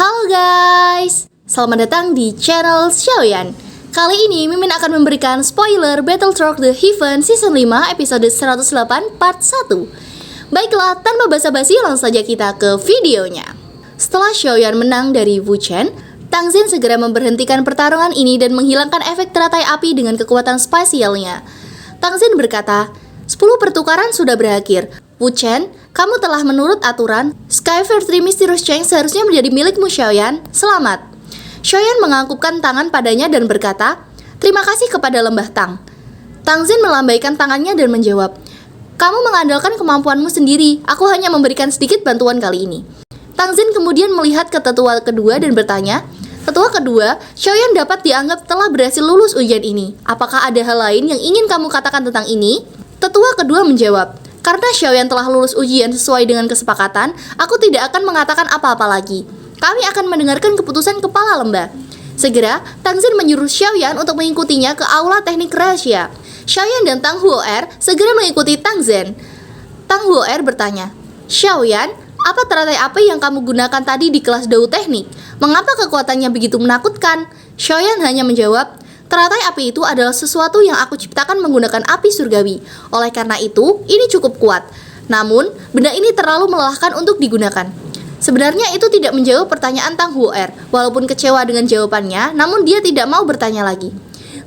Halo guys, selamat datang di channel Xiaoyan. Kali ini Mimin akan memberikan spoiler Battletrog The Heaven Season 5 episode 108 part 1. Baiklah, tanpa basa-basi langsung saja kita ke videonya. Setelah Xiaoyan menang dari Wu Chen, Tang Xin segera memberhentikan pertarungan ini dan menghilangkan efek teratai api dengan kekuatan spasialnya. Tang Xin berkata, 10 pertukaran sudah berakhir. Wu Chen, kamu telah menurut aturan. Skyfire 3 Mysterious Chain seharusnya menjadi milikmu, Xiaoyan. Selamat. Xiaoyan menganggukkan tangan padanya dan berkata, terima kasih kepada Lembah Tang. Tang Xin melambaikan tangannya dan menjawab, kamu mengandalkan kemampuanmu sendiri. Aku hanya memberikan sedikit bantuan kali ini. Tang Xin kemudian melihat ke tetua kedua dan bertanya, tetua kedua, Xiaoyan dapat dianggap telah berhasil lulus ujian ini. Apakah ada hal lain yang ingin kamu katakan tentang ini? Tetua kedua menjawab, karena Xiaoyan telah lulus ujian sesuai dengan kesepakatan, aku tidak akan mengatakan apa-apa lagi. Kami akan mendengarkan keputusan kepala lembah. Segera, Tang Xin menyuruh Xiaoyan untuk mengikutinya ke aula teknik rahasia. Xiaoyan dan Tang Huo'er segera mengikuti Tang Xin. Tang Huo'er bertanya, Xiaoyan, apa teratai api yang kamu gunakan tadi di kelas Dao Teknik? Mengapa kekuatannya begitu menakutkan? Xiaoyan hanya menjawab, teratai api itu adalah sesuatu yang aku ciptakan menggunakan api surgawi. Oleh karena itu, ini cukup kuat. Namun, benda ini terlalu melelahkan untuk digunakan. Sebenarnya itu tidak menjawab pertanyaan Tang Huo'er. Walaupun kecewa dengan jawabannya, namun dia tidak mau bertanya lagi.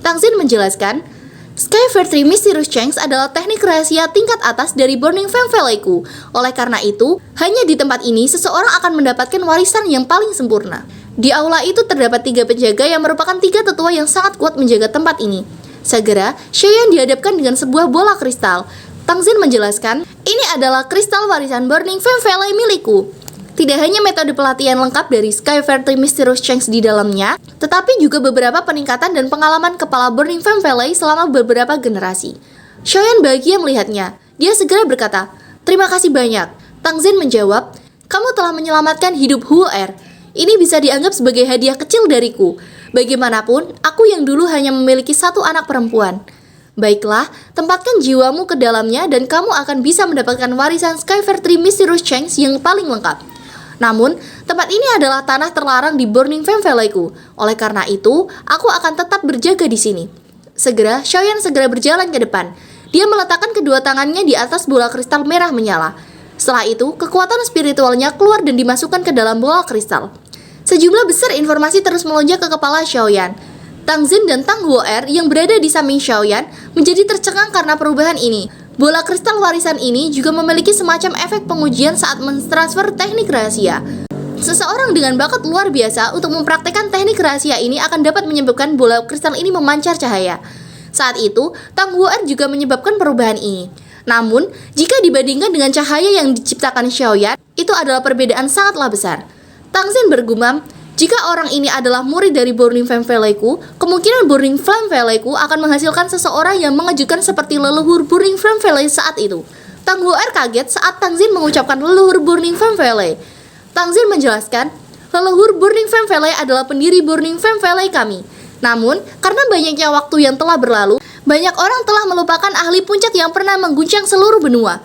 Tang Xin menjelaskan, Skyfire 3 Mysterious Chains adalah teknik rahasia tingkat atas dari Burning Flame Valley-ku. Oleh karena itu, hanya di tempat ini seseorang akan mendapatkan warisan yang paling sempurna. Di aula itu terdapat 3 penjaga yang merupakan 3 tetua yang sangat kuat menjaga tempat ini. Segera, Xiaoyan dihadapkan dengan sebuah bola kristal. Tang Xin menjelaskan, ini adalah kristal warisan Burning Flame Valley milikku. Tidak hanya metode pelatihan lengkap dari Skyfire 3 Mysterious Chains di dalamnya, tetapi juga beberapa peningkatan dan pengalaman kepala Burning Flame Valley selama beberapa generasi. Xiaoyan bahagia melihatnya. Dia segera berkata, terima kasih banyak. Tang Xin menjawab, kamu telah menyelamatkan hidup Huo'er. Ini bisa dianggap sebagai hadiah kecil dariku. Bagaimanapun, aku yang dulu hanya memiliki 1 anak perempuan. Baiklah, tempatkan jiwamu ke dalamnya dan kamu akan bisa mendapatkan warisan Skyfire 3 Mysterious Chains yang paling lengkap. Namun, tempat ini adalah tanah terlarang di Burning Flame Valley-ku. Oleh karena itu, aku akan tetap berjaga di sini. Segera, Xiaoyan segera berjalan ke depan. Dia meletakkan kedua tangannya di atas bola kristal merah menyala. Setelah itu, kekuatan spiritualnya keluar dan dimasukkan ke dalam bola kristal. Sejumlah besar informasi terus melonjak ke kepala Xiaoyan. Tang Xin dan Tang Huo'er yang berada di samping Xiaoyan menjadi tercengang karena perubahan ini. Bola kristal warisan ini juga memiliki semacam efek pengujian saat mentransfer teknik rahasia. Seseorang dengan bakat luar biasa untuk mempraktekkan teknik rahasia ini akan dapat menyebabkan bola kristal ini memancar cahaya. Saat itu, Tang Huo'er juga menyebabkan perubahan ini. Namun, jika dibandingkan dengan cahaya yang diciptakan Xiaoyan, itu adalah perbedaan sangatlah besar. Tang Xin bergumam, jika orang ini adalah murid dari Burning Flame Valley-ku, kemungkinan Burning Flame Valley-ku akan menghasilkan seseorang yang mengejutkan seperti leluhur Burning Flame Valley saat itu. Tang Huo'er kaget saat Tang Xin mengucapkan leluhur Burning Flame Valley. Tang Xin menjelaskan, leluhur Burning Flame Valley adalah pendiri Burning Flame Valley kami. Namun, karena banyaknya waktu yang telah berlalu, banyak orang telah melupakan ahli puncak yang pernah mengguncang seluruh benua.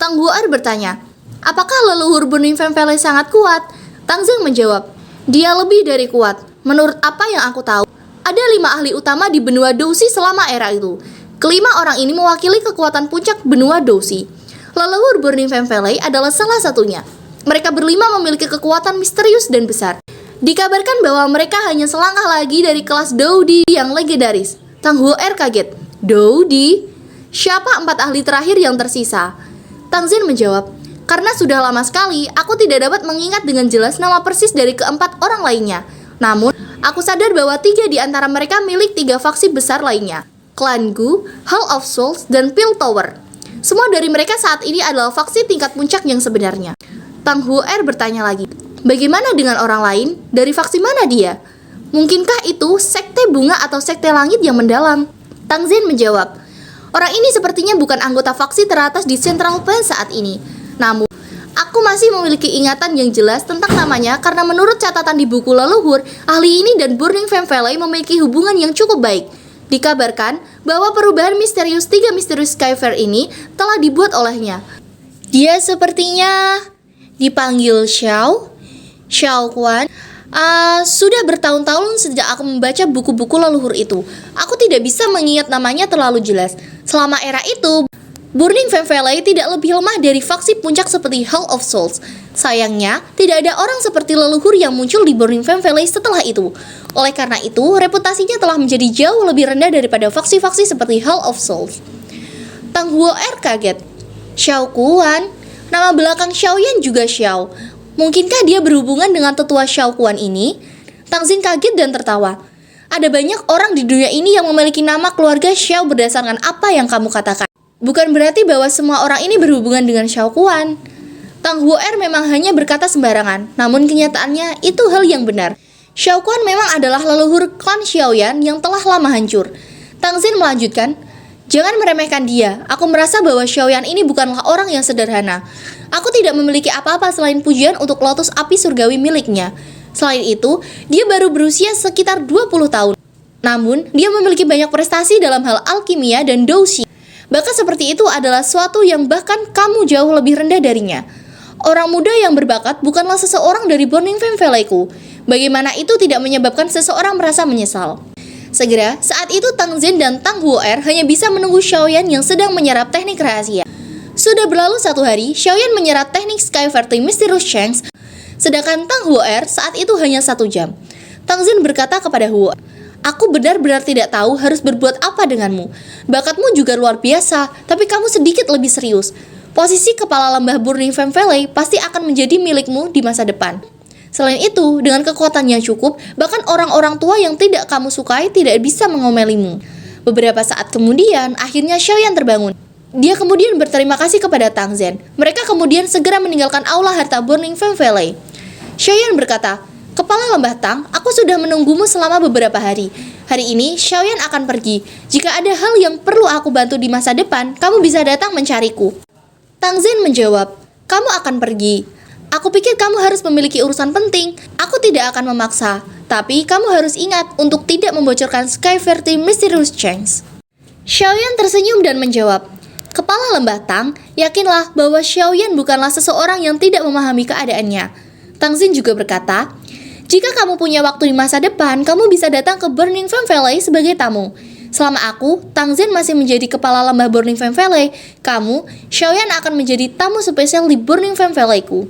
Tang Huo'er bertanya, apakah leluhur Burning Flame Valley sangat kuat? Tang Xin menjawab, dia lebih dari kuat. Menurut apa yang aku tahu, ada 5 ahli utama di benua Douxi selama era itu. Kelima orang ini mewakili kekuatan puncak benua Douxi. Leluhur Burning Flame Valley adalah salah satunya. Mereka berlima memiliki kekuatan misterius dan besar. Dikabarkan bahwa mereka hanya selangkah lagi dari kelas Dao Di yang legendaris. Tang Huo'er kaget. Dao Di? Siapa 4 ahli terakhir yang tersisa? Tang Xin menjawab, karena sudah lama sekali, aku tidak dapat mengingat dengan jelas nama persis dari keempat orang lainnya. Namun, aku sadar bahwa 3 di antara mereka milik 3 faksi besar lainnya. Clan Gu, Hall of Souls, dan Pill Tower. Semua dari mereka saat ini adalah faksi tingkat puncak yang sebenarnya. Tang Huo'er bertanya lagi, bagaimana dengan orang lain? Dari faksi mana dia? Mungkinkah itu sekte bunga atau sekte langit yang mendalam? Tang Xin menjawab, orang ini sepertinya bukan anggota faksi teratas di Central Plain saat ini. Namun, aku masih memiliki ingatan yang jelas tentang namanya karena menurut catatan di buku leluhur, ahli ini dan Burning Flame Valley memiliki hubungan yang cukup baik. Dikabarkan bahwa perubahan misterius 3 Mysterious Skyfire ini telah dibuat olehnya. Dia sepertinya dipanggil Xiao. Xiao Kuan, sudah bertahun-tahun sejak aku membaca buku-buku leluhur itu. Aku tidak bisa mengingat namanya terlalu jelas. Selama era itu, Burning Flame Valley tidak lebih lemah dari faksi puncak seperti Hall of Souls. Sayangnya, tidak ada orang seperti leluhur yang muncul di Burning Flame Valley setelah itu. Oleh karena itu, reputasinya telah menjadi jauh lebih rendah daripada faksi-faksi seperti Hall of Souls. Tang Huo'er kaget. Xiao Kuan, nama belakang Xiaoyan juga Xiao. Mungkinkah dia berhubungan dengan tetua Xiao Kuan ini? Tang Xin kaget dan tertawa. Ada banyak orang di dunia ini yang memiliki nama keluarga Xiao berdasarkan apa yang kamu katakan. Bukan berarti bahwa semua orang ini berhubungan dengan Xiao Kuan. Tang Huo'er memang hanya berkata sembarangan, namun kenyataannya itu hal yang benar. Xiao Kuan memang adalah leluhur klan Xiaoyan yang telah lama hancur. Tang Xin melanjutkan, jangan meremehkan dia. Aku merasa bahwa Xiaoyan ini bukanlah orang yang sederhana. Aku tidak memiliki apa-apa selain pujian untuk lotus api surgawi miliknya. Selain itu, dia baru berusia sekitar 20 tahun. Namun, dia memiliki banyak prestasi dalam hal alkimia dan douxi. Bahkan seperti itu adalah suatu yang bahkan kamu jauh lebih rendah darinya. Orang muda yang berbakat bukanlah seseorang dari Burning Flame Valley-ku. Bagaimana itu tidak menyebabkan seseorang merasa menyesal? Segera, saat itu Tang Xin dan Tang Huo'er hanya bisa menunggu Xiaoyan yang sedang menyerap teknik rahasia. Sudah berlalu 1 hari, Xiaoyan menyerap teknik Skyverting Mysterious Chance, sedangkan Tang Huo'er saat itu hanya 1 jam. Tang Xin berkata kepada Huo, aku benar-benar tidak tahu harus berbuat apa denganmu. Bakatmu juga luar biasa, tapi kamu sedikit lebih serius. Posisi kepala lembah Burning Flame Valley pasti akan menjadi milikmu di masa depan. Selain itu, dengan kekuatan yang cukup, bahkan orang-orang tua yang tidak kamu sukai tidak bisa mengomelimu. Beberapa saat kemudian, akhirnya Xiaoyan terbangun. Dia kemudian berterima kasih kepada Tang Xin. Mereka kemudian segera meninggalkan aula harta Burning Flame Valley. Xiaoyan berkata, Kepala Lembah Tang, aku sudah menunggumu selama beberapa hari. Hari ini, Xiaoyan akan pergi. Jika ada hal yang perlu aku bantu di masa depan, kamu bisa datang mencariku. Tang Xin menjawab, kamu akan pergi. Aku pikir kamu harus memiliki urusan penting. Aku tidak akan memaksa. Tapi kamu harus ingat untuk tidak membocorkan Skyverting Mysterious Chance. Xiaoyan tersenyum dan menjawab, Kepala Lembah Tang, yakinlah bahwa Xiaoyan bukanlah seseorang yang tidak memahami keadaannya. Tang Xin juga berkata, jika kamu punya waktu di masa depan, kamu bisa datang ke Burning Flame Valley sebagai tamu. Selama aku, Tang Xin masih menjadi kepala lembah Burning Flame Valley, kamu, Xiaoyan akan menjadi tamu spesial di Burning Flame Valley-ku.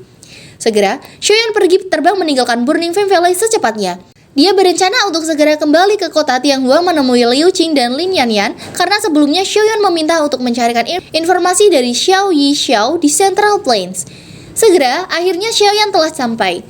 Segera, Xiaoyan pergi terbang meninggalkan Burning Flame Valley secepatnya. Dia berencana untuk segera kembali ke kota Tianghua menemui Liu Qing dan Lin Yanyan karena sebelumnya Xiaoyan meminta untuk mencarikan informasi dari Xiao Yi Xiao di Central Plains. Segera, akhirnya Xiaoyan telah sampai.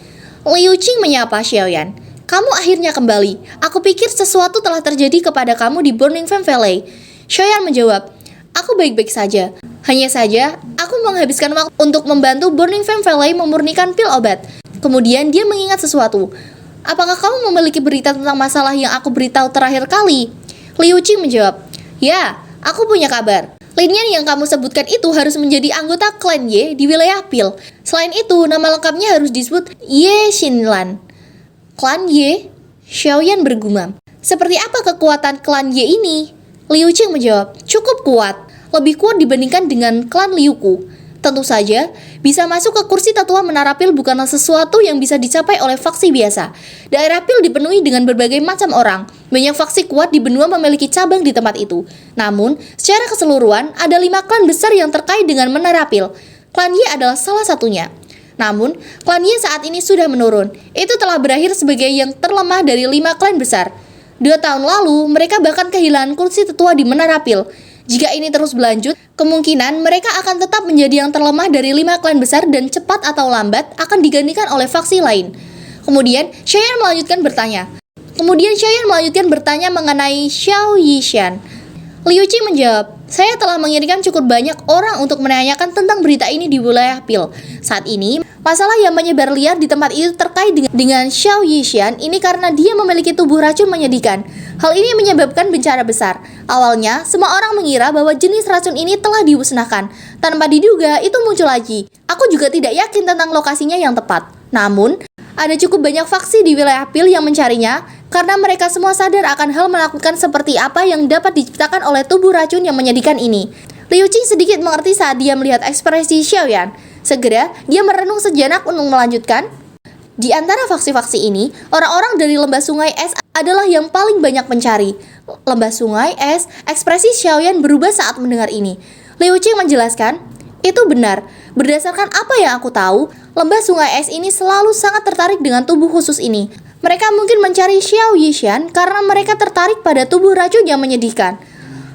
Liu Qing menyapa Xiaoyan. Kamu akhirnya kembali. Aku pikir sesuatu telah terjadi kepada kamu di Burning Flame Valley. Xiaoyan menjawab, aku baik-baik saja. Hanya saja, aku menghabiskan waktu untuk membantu Burning Flame Valley memurnikan pil obat. Kemudian dia mengingat sesuatu. Apakah kamu memiliki berita tentang masalah yang aku beritahu terakhir kali? Liu Qing menjawab, ya, aku punya kabar. Lin Yan yang kamu sebutkan itu harus menjadi anggota klan Ye di wilayah Pil. Selain itu, nama lengkapnya harus disebut Ye Xinlan. Klan Ye? Xiaoyan bergumam. Seperti apa kekuatan klan Ye ini? Liu Qing menjawab, cukup kuat. Lebih kuat dibandingkan dengan klan Liuku. Tentu saja, bisa masuk ke kursi tetua Menara Pil bukanlah sesuatu yang bisa dicapai oleh faksi biasa. Daerah Pil dipenuhi dengan berbagai macam orang. Banyak faksi kuat di benua memiliki cabang di tempat itu. Namun, secara keseluruhan, ada 5 klan besar yang terkait dengan Menara Pil. Klan Ye adalah salah satunya. Namun, klan Ye saat ini sudah menurun. Itu telah berakhir sebagai yang terlemah dari 5 klan besar. 2 tahun lalu, mereka bahkan kehilangan kursi tetua di Menara Pil. Jika ini terus berlanjut, kemungkinan mereka akan tetap menjadi yang terlemah dari 5 klan besar dan cepat atau lambat akan digantikan oleh faksi lain. Kemudian, Xiaoyan melanjutkan bertanya mengenai Xiao Yishan. Liu Qing menjawab, saya telah mengirimkan cukup banyak orang untuk menanyakan tentang berita ini di wilayah Pil. Saat ini, masalah yang menyebar liar di tempat itu terkait dengan Xiao Yishan ini karena dia memiliki tubuh racun menyedihkan. Hal ini menyebabkan bencana besar. Awalnya, semua orang mengira bahwa jenis racun ini telah dimusnahkan. Tanpa diduga, itu muncul lagi. Aku juga tidak yakin tentang lokasinya yang tepat. Namun, ada cukup banyak faksi di wilayah Pil yang mencarinya karena mereka semua sadar akan hal menakutkan seperti apa yang dapat diciptakan oleh tubuh racun yang menyedihkan ini. Liu Qing sedikit mengerti saat dia melihat ekspresi Xiaoyan. Segera, dia merenung sejenak untuk melanjutkan. Di antara faksi-faksi ini, orang-orang dari Lembah Sungai Es adalah yang paling banyak mencari. Lembah Sungai Es, ekspresi Xiaoyan berubah saat mendengar ini. Liu Qing menjelaskan, itu benar. Berdasarkan apa yang aku tahu, Lembah Sungai Es ini selalu sangat tertarik dengan tubuh khusus ini. Mereka mungkin mencari Xiao Yishan karena mereka tertarik pada tubuh racun yang menyedihkan.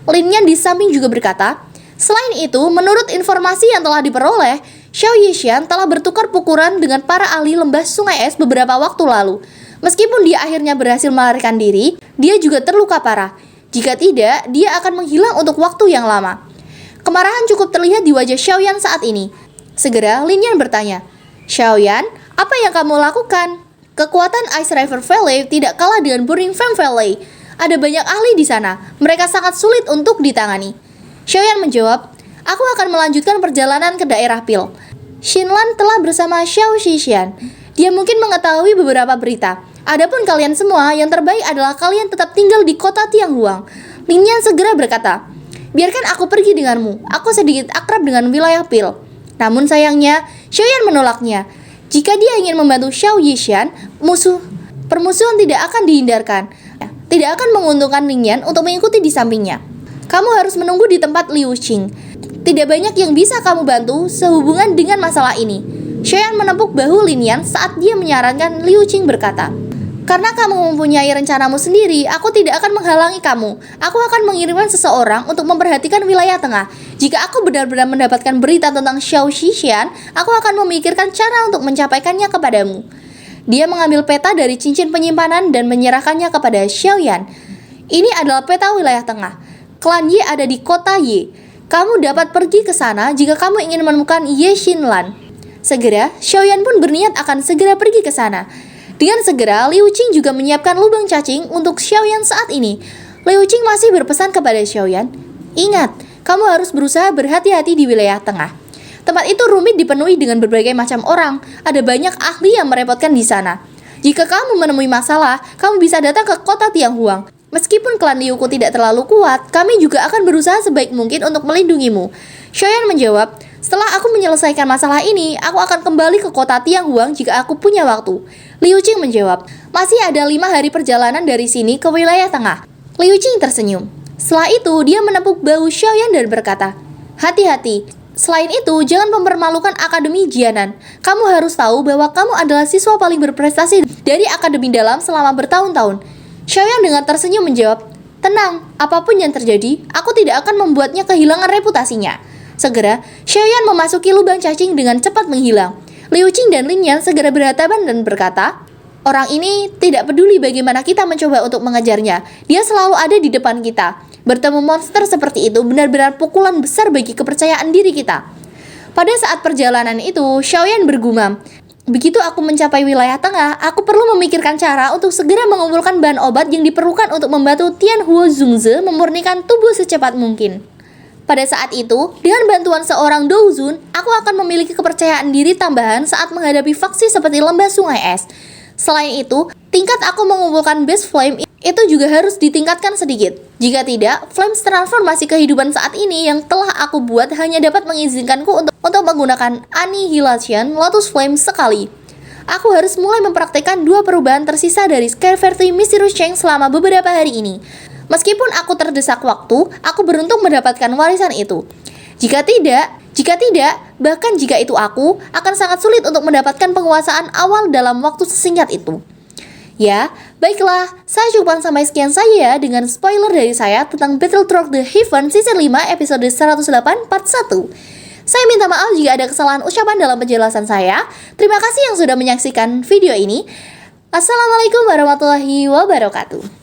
Lin Yan di samping juga berkata, selain itu, menurut informasi yang telah diperoleh, Xiao Yishan telah bertukar pukulan dengan para ahli Lembah Sungai Es beberapa waktu lalu. Meskipun dia akhirnya berhasil melarikan diri, dia juga terluka parah. Jika tidak, dia akan menghilang untuk waktu yang lama. Kemarahan cukup terlihat di wajah Xiaoyan saat ini. Segera, Lin Yan bertanya, Xiaoyan, apa yang kamu lakukan? Kekuatan Ice River Valley tidak kalah dengan Burning Flame Valley. Ada banyak ahli di sana, mereka sangat sulit untuk ditangani. Xiaoyan menjawab, aku akan melanjutkan perjalanan ke daerah Pil. Xinlan telah bersama Xiao Shixian. Dia mungkin mengetahui beberapa berita. Adapun kalian semua, yang terbaik adalah kalian tetap tinggal di kota Tianghuang. Lin Yan segera berkata, biarkan aku pergi denganmu. Aku sedikit akrab dengan wilayah Pil. Namun sayangnya, Xiaoyan menolaknya. Jika dia ingin membantu Xiao Yishan, permusuhan tidak akan dihindarkan. Tidak akan menguntungkan Lin Yan untuk mengikuti di sampingnya. Kamu harus menunggu di tempat Liu Qing. Tidak banyak yang bisa kamu bantu sehubungan dengan masalah ini. Xiaoyan menepuk bahu Lin Yan saat dia menyarankan Liu Qing berkata, karena kamu mempunyai rencanamu sendiri, aku tidak akan menghalangi kamu. Aku akan mengirimkan seseorang untuk memperhatikan wilayah tengah. Jika aku benar-benar mendapatkan berita tentang Xiao Shixian, aku akan memikirkan cara untuk mencapaikannya kepadamu. Dia mengambil peta dari cincin penyimpanan dan menyerahkannya kepada Xiaoyan. Ini adalah peta wilayah tengah. Klan Ye ada di kota Ye. Kamu dapat pergi ke sana jika kamu ingin menemukan Ye Xinlan. Segera, Xiaoyan pun berniat akan segera pergi ke sana. Dengan segera, Liu Qing juga menyiapkan lubang cacing untuk Xiaoyan saat ini. Liu Qing masih berpesan kepada Xiaoyan, ingat, kamu harus berusaha berhati-hati di wilayah tengah. Tempat itu rumit dipenuhi dengan berbagai macam orang. Ada banyak ahli yang merepotkan di sana. Jika kamu menemui masalah, kamu bisa datang ke kota Tianghuang. Meskipun klan Liuku tidak terlalu kuat, kami juga akan berusaha sebaik mungkin untuk melindungimu. Xiaoyan menjawab, setelah aku menyelesaikan masalah ini, aku akan kembali ke kota Tianghuang jika aku punya waktu. Liu Qing menjawab, masih ada 5 hari perjalanan dari sini ke wilayah tengah. Liu Qing tersenyum. Setelah itu, dia menepuk bahu Xiaoyan dan berkata, hati-hati. Selain itu, jangan mempermalukan Akademi Jianan. Kamu harus tahu bahwa kamu adalah siswa paling berprestasi dari Akademi Dalam selama bertahun-tahun. Xiaoyan dengan tersenyum menjawab, tenang, apapun yang terjadi, aku tidak akan membuatnya kehilangan reputasinya. Segera, Xiaoyan memasuki lubang cacing dengan cepat menghilang. Liu Qing dan Lin Yan segera berhadapan dan berkata, orang ini tidak peduli bagaimana kita mencoba untuk mengejarnya. Dia selalu ada di depan kita. Bertemu monster seperti itu benar-benar pukulan besar bagi kepercayaan diri kita. Pada saat perjalanan itu, Xiaoyan bergumam, begitu aku mencapai wilayah tengah, aku perlu memikirkan cara untuk segera mengumpulkan bahan obat yang diperlukan untuk membantu Tianhuo Zhongze memurnikan tubuh secepat mungkin. Pada saat itu, dengan bantuan seorang Douzun, aku akan memiliki kepercayaan diri tambahan saat menghadapi faksi seperti Lembah Sungai Es. Selain itu, tingkat aku mengumpulkan base flame itu juga harus ditingkatkan sedikit. Jika tidak, flames transformasi kehidupan saat ini yang telah aku buat hanya dapat mengizinkanku untuk menggunakan Annihilation Lotus Flame sekali. Aku harus mulai mempraktekkan 2 perubahan tersisa dari Scarverty Mysterious Chain selama beberapa hari ini. Meskipun aku terdesak waktu, aku beruntung mendapatkan warisan itu. Jika tidak, bahkan jika itu aku, akan sangat sulit untuk mendapatkan penguasaan awal dalam waktu sesingkat itu. Ya, baiklah, saya cukupkan sampai sekian saja ya dengan spoiler dari saya tentang Battletrog The Heaven Season 5 episode 108 part 1. Saya minta maaf jika ada kesalahan ucapan dalam penjelasan saya. Terima kasih yang sudah menyaksikan video ini. Assalamualaikum warahmatullahi wabarakatuh.